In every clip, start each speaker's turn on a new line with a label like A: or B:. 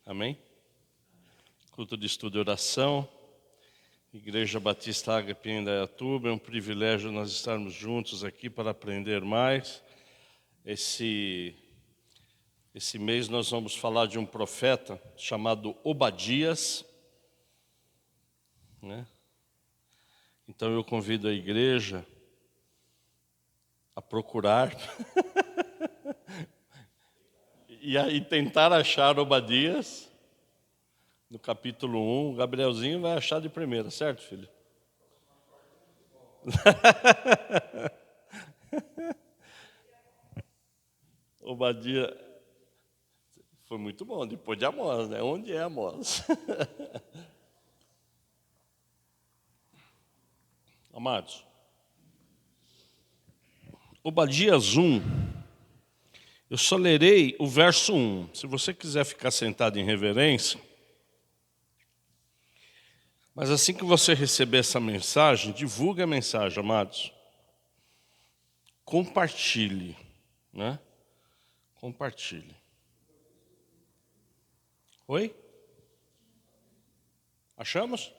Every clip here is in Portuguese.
A: Amém? Culto de estudo e oração, Igreja Batista Ágape em Indaiatuba, é um privilégio nós estarmos juntos aqui para aprender mais. Esse mês nós vamos falar de um profeta chamado Obadias, né? Então eu convido a igreja a procurar e tentar achar Obadias. No capítulo 1, o Gabrielzinho vai achar de primeira, certo, filho? Obadias foi muito bom, depois de Amós, né? Onde é Amós? Amados, Obadias 1, eu só lerei o verso 1. Se você quiser ficar sentado em reverência, mas assim que você receber essa mensagem, divulgue a mensagem, amados. Compartilhe, né? Compartilhe. Oi? Achamos?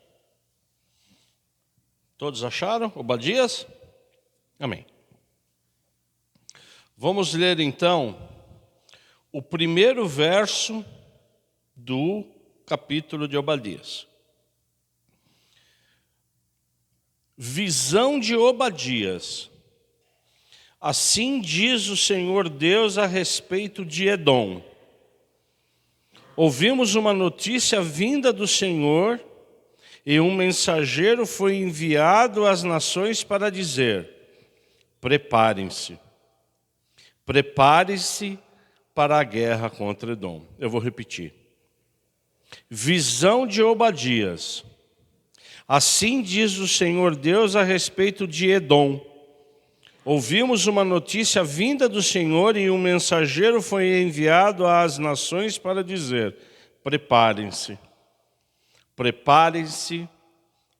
A: Todos acharam? Obadias? Amém. Vamos ler então o primeiro verso do capítulo de Obadias. Visão de Obadias. Assim diz o Senhor Deus a respeito de Edom. Ouvimos uma notícia vinda do Senhor, e um mensageiro foi enviado às nações para dizer: preparem-se. Prepare-se para a guerra contra Edom. Eu vou repetir. Visão de Obadias. Assim diz o Senhor Deus a respeito de Edom. Ouvimos uma notícia vinda do Senhor e um mensageiro foi enviado às nações para dizer: preparem-se. Preparem-se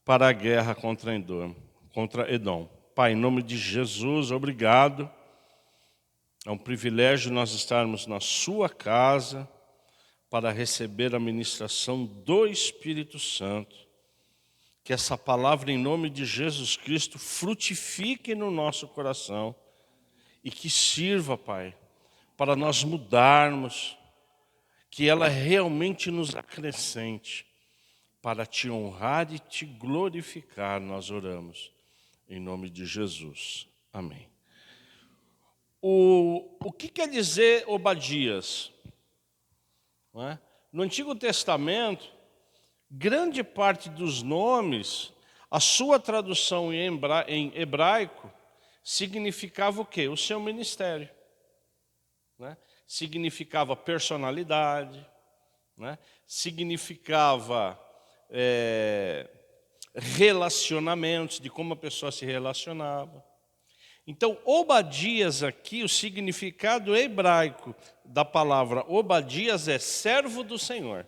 A: para a guerra contra Edom. Pai, em nome de Jesus, obrigado. É um privilégio nós estarmos na sua casa para receber a ministração do Espírito Santo. Que essa palavra em nome de Jesus Cristo frutifique no nosso coração e que sirva, Pai, para nós mudarmos, que ela realmente nos acrescente para te honrar e te glorificar, nós oramos em nome de Jesus. Amém. O que quer dizer Obadias? Não é? No Antigo Testamento, grande parte dos nomes, a sua tradução em hebraico, significava o quê? O seu ministério. Né? Significava personalidade, né? Significava relacionamentos, de como a pessoa se relacionava. Então, Obadias aqui, o significado hebraico da palavra Obadias é servo do Senhor.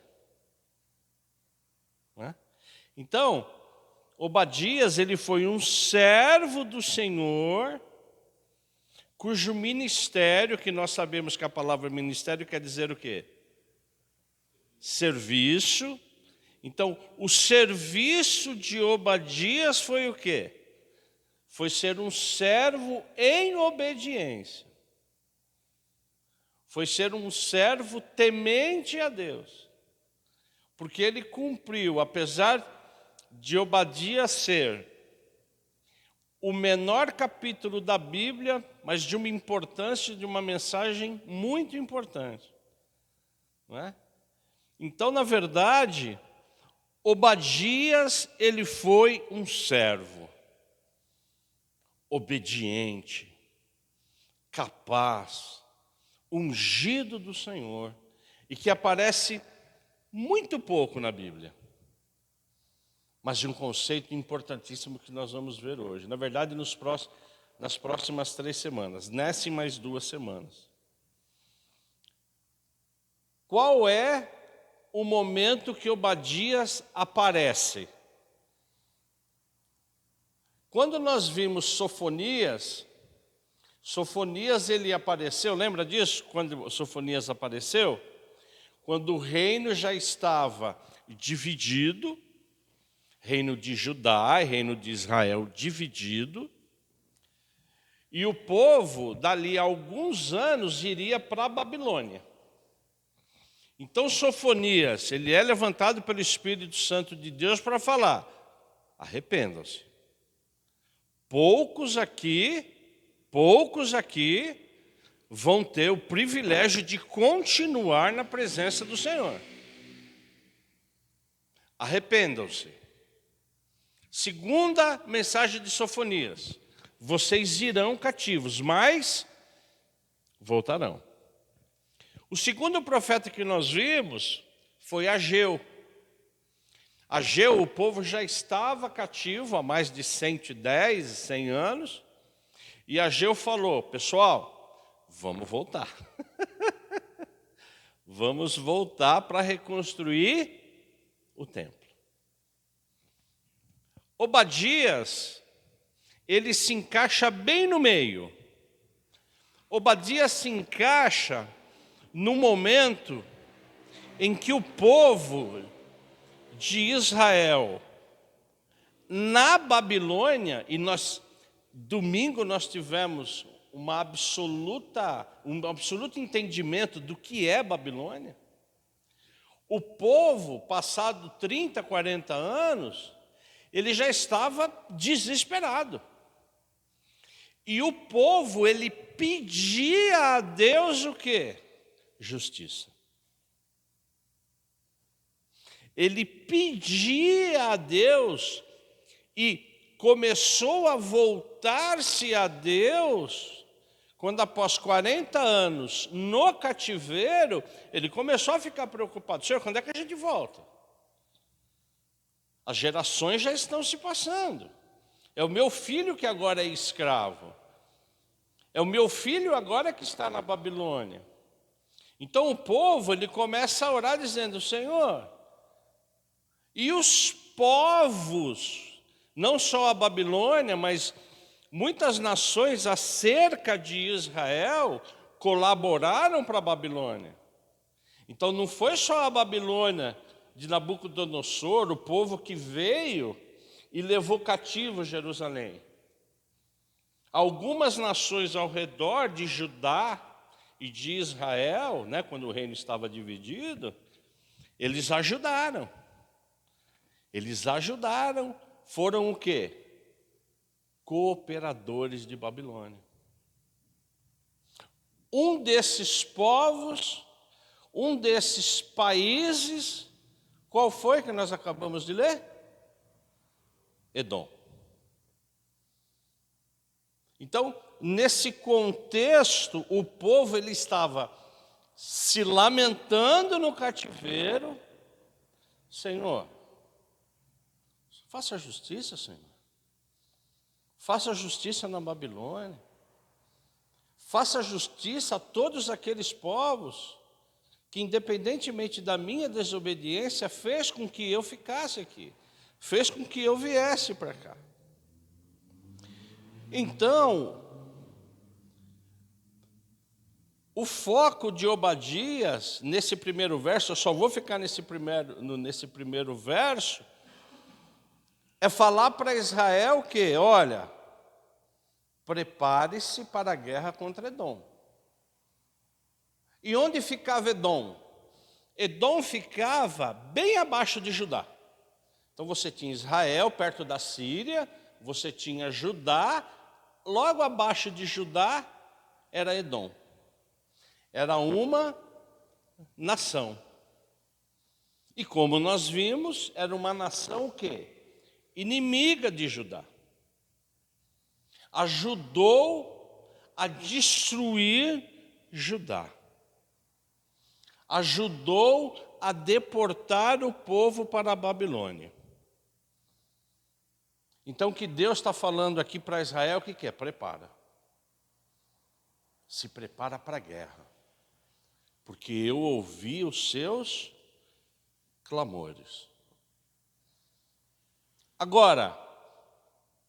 A: Né? Então, Obadias, ele foi um servo do Senhor, cujo ministério, que nós sabemos que a palavra ministério quer dizer o quê? Serviço. Então, o serviço de Obadias foi o quê? Foi ser um servo em obediência. Foi ser um servo temente a Deus. Porque ele cumpriu, apesar de Obadias ser o menor capítulo da Bíblia, mas de uma importância, de uma mensagem muito importante. Não é? Então, na verdade, Obadias, ele foi um servo obediente, capaz, ungido do Senhor, e que aparece muito pouco na Bíblia, mas de um conceito importantíssimo que nós vamos ver hoje. Na verdade, nas próximas 3 semanas, nessa e mais 2 semanas. Qual é o momento que Obadias aparece? Quando nós vimos Sofonias ele apareceu, lembra disso? Quando Sofonias apareceu? quando o reino já estava dividido, reino de Judá e reino de Israel dividido, e o povo, dali a alguns anos, iria para a Babilônia. Então Sofonias, ele é levantado pelo Espírito Santo de Deus para falar: arrependam-se. Poucos aqui vão ter o privilégio de continuar na presença do Senhor. Arrependam-se. Segunda mensagem de Sofonias: vocês irão cativos, mas voltarão. O segundo profeta que nós vimos foi Ageu. Ageu, o povo já estava cativo há mais de 110, 100 anos. E Ageu falou: pessoal, vamos voltar. Vamos voltar para reconstruir o templo. Obadias, ele se encaixa bem no meio. Obadias se encaixa no momento em que o povo de Israel, na Babilônia, e domingo nós tivemos um absoluto entendimento do que é Babilônia. O povo, passado 30, 40 anos, ele já estava desesperado. E o povo, ele pedia a Deus o quê? Justiça. Ele pedia a Deus e começou a voltar-se a Deus quando, após 40 anos no cativeiro, ele começou a ficar preocupado: Senhor, quando é que a gente volta? As gerações já estão se passando. É o meu filho que agora é escravo. É o meu filho agora que está na Babilônia. Então o povo, ele começa a orar dizendo: Senhor, e os povos, não só a Babilônia, mas muitas nações acerca de Israel colaboraram para a Babilônia. Então não foi só a Babilônia de Nabucodonosor, o povo que veio e levou cativo Jerusalém. Algumas nações ao redor de Judá e de Israel, quando o reino estava dividido, eles ajudaram. Eles ajudaram, foram o quê? Cooperadores de Babilônia. Um desses povos, um desses países, qual foi que nós acabamos de ler? Edom. Então, nesse contexto, o povo ele estava se lamentando no cativeiro. Senhor, faça justiça, Senhor. Faça justiça na Babilônia. Faça justiça a todos aqueles povos que, independentemente da minha desobediência, fez com que eu ficasse aqui. Fez com que eu viesse para cá. Então, o foco de Obadias, nesse primeiro verso, eu só vou ficar nesse primeiro verso, é falar para Israel que, olha, prepare-se para a guerra contra Edom. E onde ficava Edom? Edom ficava bem abaixo de Judá. Então você tinha Israel perto da Síria, você tinha Judá, logo abaixo de Judá era Edom. Era uma nação. E como nós vimos, era uma nação o quê? Inimiga de Judá. Ajudou a destruir Judá. Ajudou a deportar o povo para a Babilônia. Então o que Deus está falando aqui para Israel, o que é? Prepara. Se prepara para a guerra. Porque eu ouvi os seus clamores. Agora,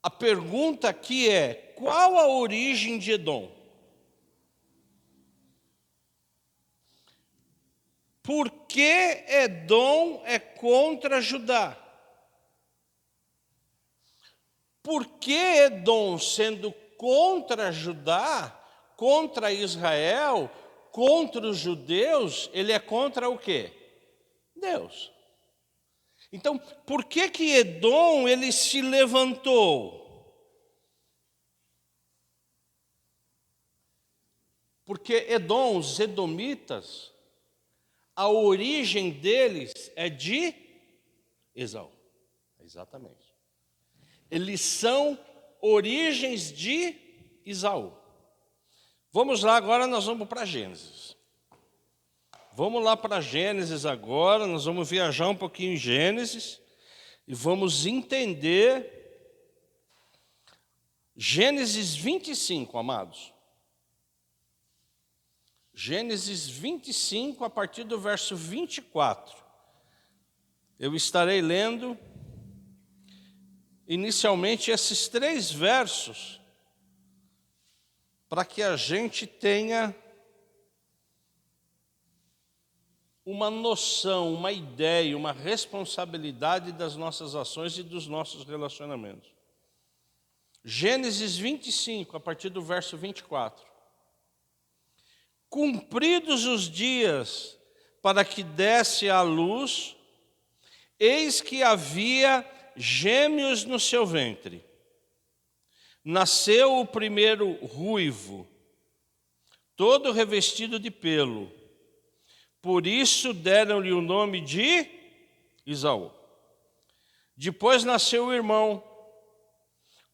A: a pergunta aqui é: qual a origem de Edom? Por que Edom é contra Judá? Por que Edom, sendo contra Judá, contra Israel, contra os judeus, ele é contra o quê? Deus. Então, por que Edom ele se levantou? Porque Edom, os edomitas, a origem deles é de Esaú. Exatamente. Eles são origens de Esaú. Vamos lá, agora nós vamos para Gênesis. Vamos lá para Gênesis agora, nós vamos viajar um pouquinho em Gênesis e vamos entender Gênesis 25, amados. Gênesis 25, a partir do verso 24. Eu estarei lendo inicialmente esses 3 versos para que a gente tenha uma noção, uma ideia, uma responsabilidade das nossas ações e dos nossos relacionamentos. Gênesis 25, a partir do verso 24. Cumpridos os dias para que desse à luz, eis que havia gêmeos no seu ventre. Nasceu o primeiro ruivo, todo revestido de pelo. Por isso deram-lhe o nome de Esaú. Depois nasceu o irmão.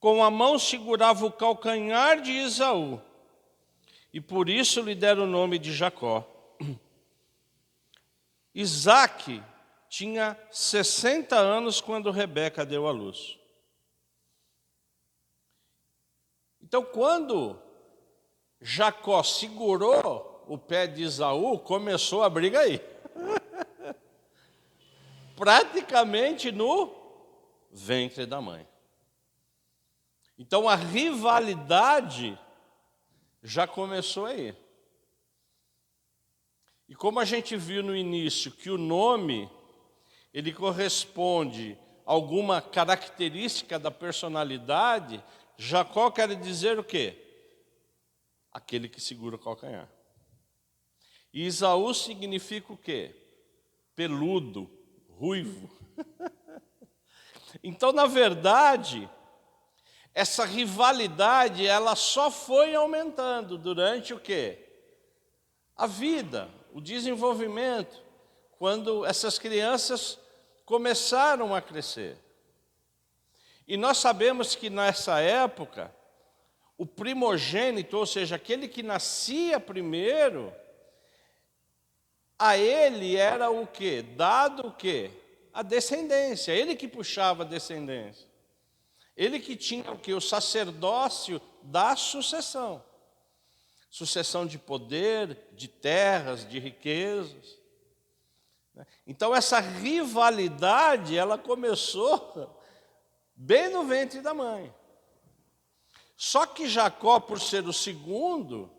A: Com a mão segurava o calcanhar de Esaú. E por isso lhe deram o nome de Jacó. Isaque tinha 60 anos quando Rebeca deu à luz. Então, quando Jacó segurou o pé de Esaú, começou a briga aí. Praticamente no ventre da mãe. Então, a rivalidade já começou aí. E como a gente viu no início que o nome, ele corresponde a alguma característica da personalidade, Jacó quer dizer o quê? Aquele que segura o calcanhar. E Esaú significa o quê? Peludo, ruivo. Então, na verdade, essa rivalidade, ela só foi aumentando durante o quê? A vida, o desenvolvimento, quando essas crianças começaram a crescer. E nós sabemos que nessa época, o primogênito, ou seja, aquele que nascia primeiro, a ele era o quê? Dado o quê? A descendência, ele que puxava a descendência. Ele que tinha o quê? O sacerdócio da sucessão. Sucessão de poder, de terras, de riquezas. Então essa rivalidade, ela começou bem no ventre da mãe. Só que Jacó, por ser o segundo,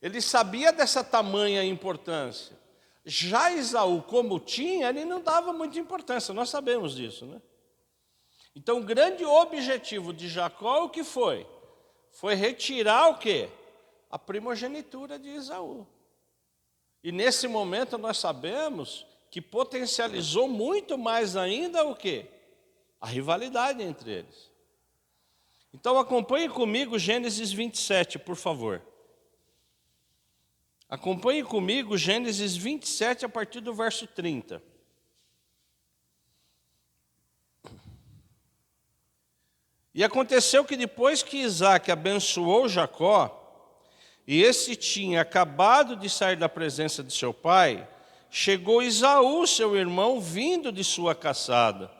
A: ele sabia dessa tamanha importância. Já Esaú, como tinha, ele não dava muita importância, nós sabemos disso, né? Então, o grande objetivo de Jacó, o que foi? Foi retirar o quê? A primogenitura de Esaú. E nesse momento nós sabemos que potencializou muito mais ainda o quê? A rivalidade entre eles. Então, acompanhe comigo Gênesis 27, por favor. Acompanhe comigo Gênesis 27, a partir do verso 30. E aconteceu que depois que Isaque abençoou Jacó, e esse tinha acabado de sair da presença de seu pai, chegou Esaú, seu irmão, vindo de sua caçada.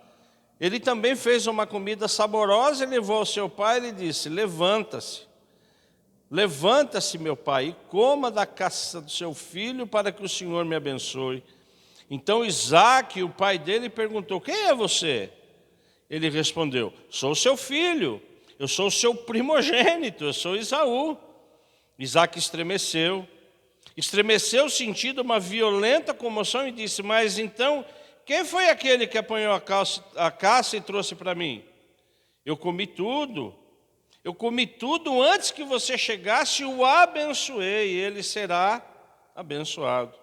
A: Ele também fez uma comida saborosa e levou ao seu pai e lhe disse: levanta-se, meu pai, e coma da caça do seu filho, para que o Senhor me abençoe. Então Isaque, o pai dele, perguntou: quem é você? Ele respondeu: sou seu filho, eu sou o seu primogênito, eu sou Esaú. Isaque estremeceu, Estremeceu, sentindo uma violenta comoção e disse: mas então, quem foi aquele que apanhou a caça e trouxe para mim? Eu comi tudo antes que você chegasse, o abençoei, e ele será abençoado.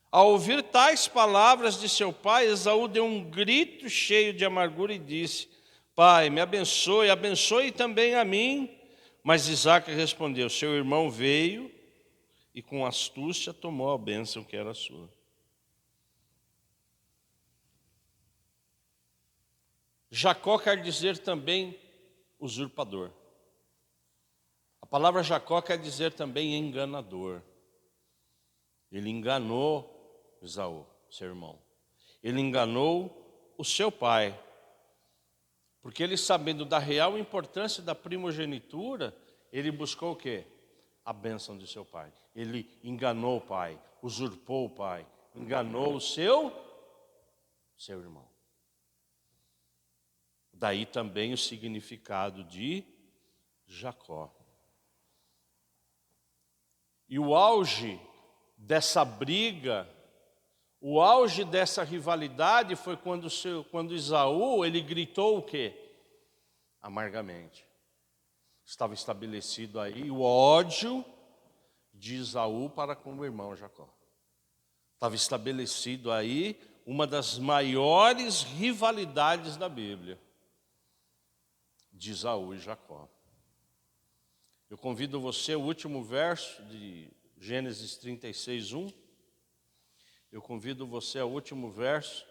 A: Ao ouvir tais palavras de seu pai, Esaú deu um grito cheio de amargura e disse: Pai, me abençoe, abençoe também a mim. Mas Isaque respondeu: seu irmão veio e com astúcia tomou a bênção que era sua. Jacó quer dizer também usurpador. A palavra Jacó quer dizer também enganador. Ele enganou Esaú, seu irmão. Ele enganou o seu pai. Porque ele, sabendo da real importância da primogenitura, ele buscou o quê? A bênção de seu pai. Ele enganou o pai, usurpou o pai, enganou o seu irmão. Daí também o significado de Jacó. E o auge dessa briga, o auge dessa rivalidade foi quando Esaú, ele gritou o quê? Amargamente. Estava estabelecido aí o ódio de Esaú para com o irmão Jacó. Estava estabelecido aí uma das maiores rivalidades da Bíblia, de Esaú e Jacó. Eu convido você, o último verso de Gênesis 36:1. Eu convido você ao último verso,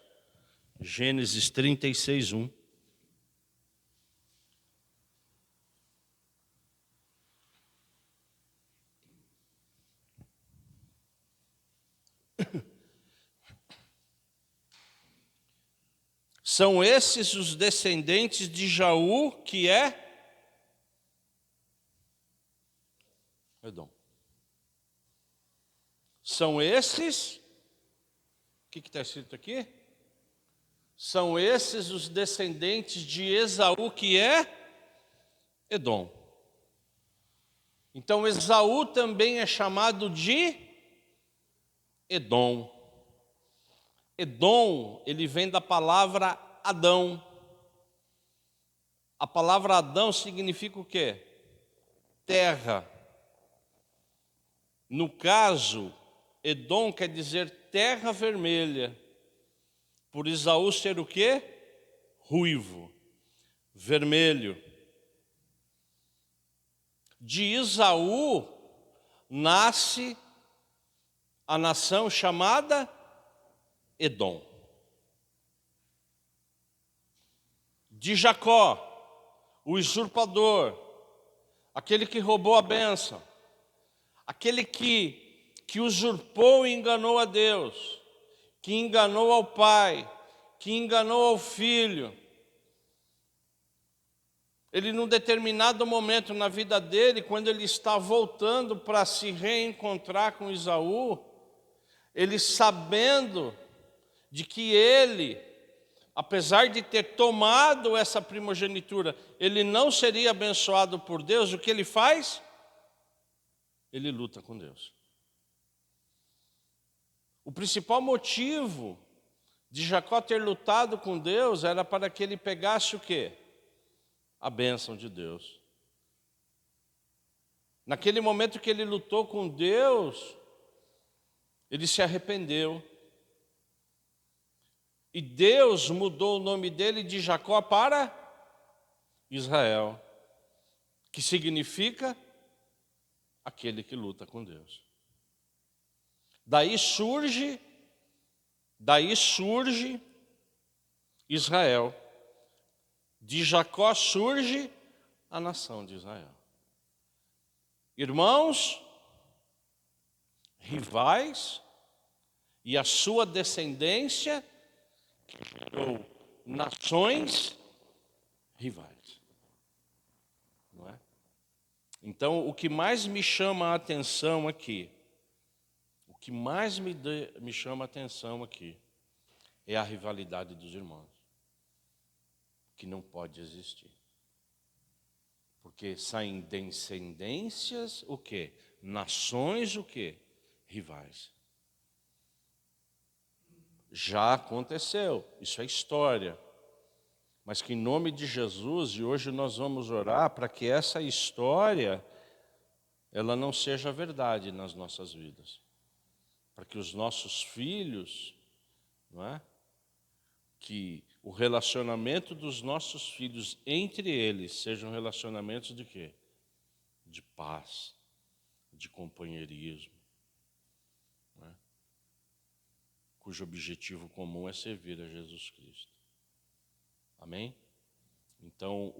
A: Gênesis 36:1. São esses os descendentes de Jaú, que é Edom. São esses, o que está escrito aqui? São esses os descendentes de Esaú, que é Edom. Então Esaú também é chamado de Edom. Edom, ele vem da palavra Adão. A palavra Adão significa o quê? Terra. No caso, Edom quer dizer terra vermelha. Por Esaú ser o quê? Ruivo, vermelho. De Esaú nasce a nação chamada Edom. De Jacó, o usurpador, aquele que roubou a bênção, aquele que usurpou e enganou a Deus, que enganou ao pai, que enganou ao filho. Ele, num determinado momento na vida dele, quando ele está voltando para se reencontrar com Esaú, ele, sabendo de que ele, apesar de ter tomado essa primogenitura, ele não seria abençoado por Deus, o que ele faz? Ele luta com Deus. O principal motivo de Jacó ter lutado com Deus era para que ele pegasse o quê? A bênção de Deus. Naquele momento que ele lutou com Deus, ele se arrependeu. E Deus mudou o nome dele de Jacó para Israel, que significa aquele que luta com Deus. Daí surge Israel. De Jacó surge a nação de Israel. Irmãos, rivais, e a sua descendência ou nações rivais. Não é? Então, o que mais me chama a atenção aqui, me chama a atenção aqui, é a rivalidade dos irmãos, que não pode existir. Porque saem descendências, o quê? Nações o quê? Rivais. Já aconteceu, isso é história. Mas que em nome de Jesus, e hoje nós vamos orar para que essa história, ela não seja verdade nas nossas vidas. Para que os nossos filhos, não é? Que o relacionamento dos nossos filhos entre eles sejam relacionamentos de quê? De paz, de companheirismo, não é? Cujo objetivo comum é servir a Jesus Cristo. Amém? Então,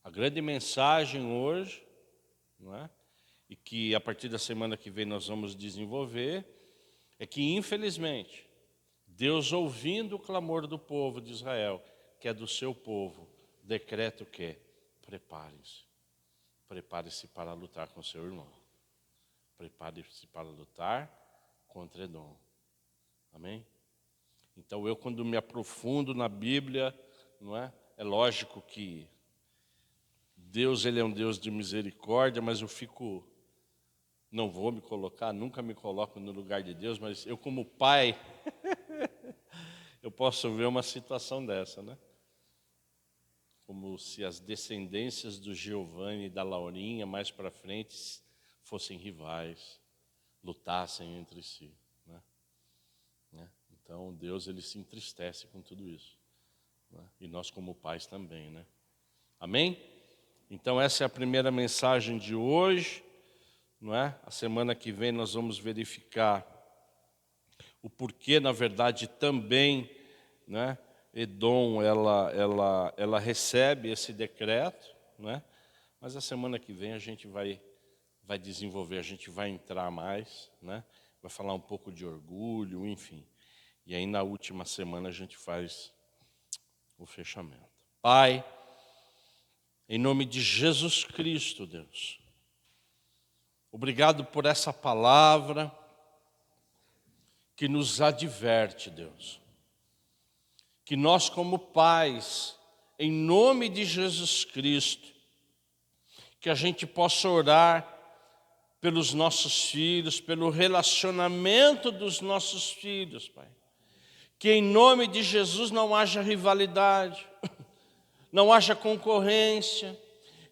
A: a grande mensagem hoje, não é? E que a partir da semana que vem nós vamos desenvolver, é que infelizmente, Deus ouvindo o clamor do povo de Israel, que é do seu povo, decreta o quê? Prepare-se. Prepare-se para lutar com seu irmão. Prepare-se para lutar contra Edom. Amém? Então eu, quando me aprofundo na Bíblia, não é? É lógico que Deus, Ele é um Deus de misericórdia, mas eu fico, não vou me colocar, nunca me coloco no lugar de Deus, mas eu como pai, eu posso ver uma situação dessa, né? Como se as descendências do Giovanni e da Laurinha, mais para frente, fossem rivais, lutassem entre si, né? Então, Deus, Ele se entristece com tudo isso, né? E nós como pais também, né? Amém? Então, essa é a primeira mensagem de hoje, não é? A semana que vem nós vamos verificar o porquê, na verdade, também, né? Edom, ela recebe esse decreto, né? Mas a semana que vem a gente vai desenvolver, a gente vai entrar mais, né? Vai falar um pouco de orgulho, enfim. E aí na última semana a gente faz o fechamento. Pai, em nome de Jesus Cristo, Deus, obrigado por essa palavra que nos adverte, Deus. Que nós como pais, em nome de Jesus Cristo, que a gente possa orar pelos nossos filhos, pelo relacionamento dos nossos filhos, Pai. Que em nome de Jesus não haja rivalidade, não haja concorrência,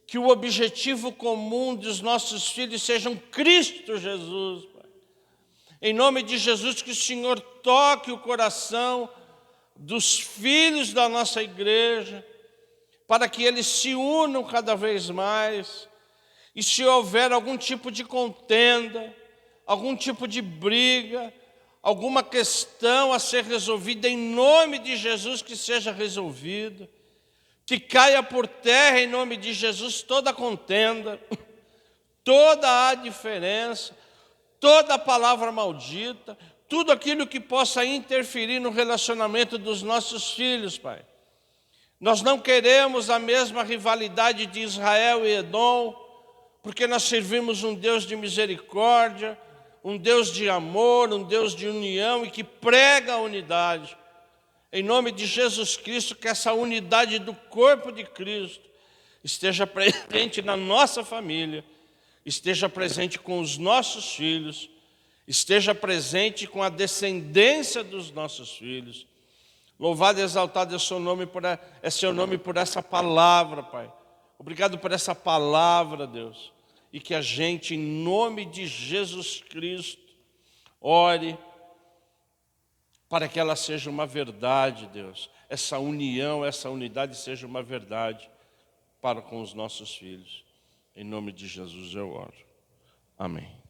A: que o objetivo comum dos nossos filhos seja Cristo Jesus, Pai. Em nome de Jesus, que o Senhor toque o coração dos filhos da nossa igreja, para que eles se unam cada vez mais, e se houver algum tipo de contenda, algum tipo de briga, alguma questão a ser resolvida, em nome de Jesus que seja resolvida, que caia por terra em nome de Jesus toda a contenda, toda a diferença, toda a palavra maldita, tudo aquilo que possa interferir no relacionamento dos nossos filhos, Pai. Nós não queremos a mesma rivalidade de Israel e Edom, porque nós servimos um Deus de misericórdia, um Deus de amor, um Deus de união e que prega a unidade. Em nome de Jesus Cristo, que essa unidade do corpo de Cristo esteja presente na nossa família, esteja presente com os nossos filhos, esteja presente com a descendência dos nossos filhos. Louvado e exaltado é seu nome por essa palavra, Pai. Obrigado por essa palavra, Deus. E que a gente, em nome de Jesus Cristo, ore para que ela seja uma verdade, Deus. Essa união, essa unidade seja uma verdade para com os nossos filhos. Em nome de Jesus eu oro. Amém.